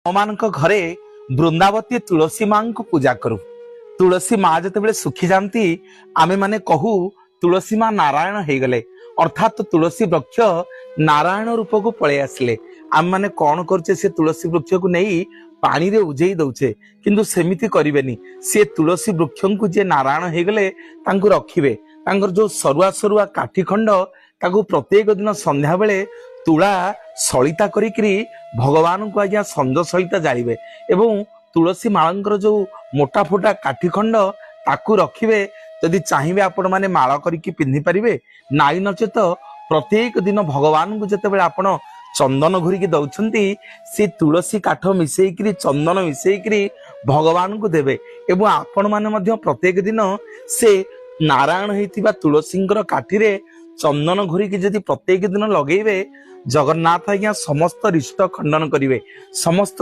ଆମମାନଙ୍କ ଘରେ ବୃନ୍ଦାବତୀ ତୁଳସୀ ମାଙ୍କୁ ପୂଜା କରୁ। ତୁଳସୀ ମା ଯେତେବେଳେ ଶୁଖି ଯାଆନ୍ତି ଆମେ ମାନେ କହୁ ତୁଳସୀ ମା ନାରାୟଣ ହେଇଗଲେ, ଅର୍ଥାତ୍ ତୁଳସୀ ବୃକ୍ଷ ନାରାୟଣ ରୂପକୁ ପଳେଇ ଆସିଲେ। ଆମେ ମାନେ କଣ କରୁଛେ, ସେ ତୁଳସୀ ବୃକ୍ଷକୁ ନେଇ ପାଣିରେ ଉଜେଇ ଦଉଛେ, କିନ୍ତୁ ସେମିତି କରିବେନି। ସେ ତୁଳସୀ ବୃକ୍ଷଙ୍କୁ ଯିଏ ନାରାୟଣ ହେଇଗଲେ ତାଙ୍କୁ ରଖିବେ। ତାଙ୍କର ଯୋଉ ସରୁଆ ସରୁଆ କାଠି ଖଣ୍ଡ ତାକୁ ପ୍ରତ୍ୟେକ ଦିନ ସନ୍ଧ୍ୟା ବେଳେ ତୁଳା ସଳିତା କରିକିରି ଭଗବାନଙ୍କୁ ଆଜ୍ଞା ସଞ୍ଜ ସଳିତା ଜାଳିବେ ଏବଂ ତୁଳସୀ ମାଳଙ୍କର ଯୋଉ ମୋଟା ଫୋଟା କାଠି ଖଣ୍ଡ ତାକୁ ରଖିବେ। ଯଦି ଚାହିଁବେ ଆପଣ ମାନେ ମାଳ କରିକି ପିନ୍ଧି ପାରିବେ, ନାଇଁ ନଚେତ ପ୍ରତ୍ୟେକ ଦିନ ଭଗବାନଙ୍କୁ ଯେତେବେଳେ ଆପଣ ଚନ୍ଦନ ଘୁରିକି ଦଉଛନ୍ତି ସେ ତୁଳସୀ କାଠ ମିଶେଇକିରି ଚନ୍ଦନ ମିଶେଇକିରି ଭଗବାନଙ୍କୁ ଦେବେ ଏବଂ ଆପଣ ମାନେ ମଧ୍ୟ ପ୍ରତ୍ୟେକ ଦିନ ସେ ନାରାୟଣ ହେଇଥିବା ତୁଳସୀଙ୍କର କାଠିରେ ଚନ୍ଦନ ଘୁରିକି ଯଦି ପ୍ରତ୍ୟେକ ଦିନ ଲଗେଇବେ, ଜଗନ୍ନାଥ ଆଜ୍ଞା ସମସ୍ତ ରିଷ୍ଟ ଖଣ୍ଡନ କରିବେ। ସମସ୍ତ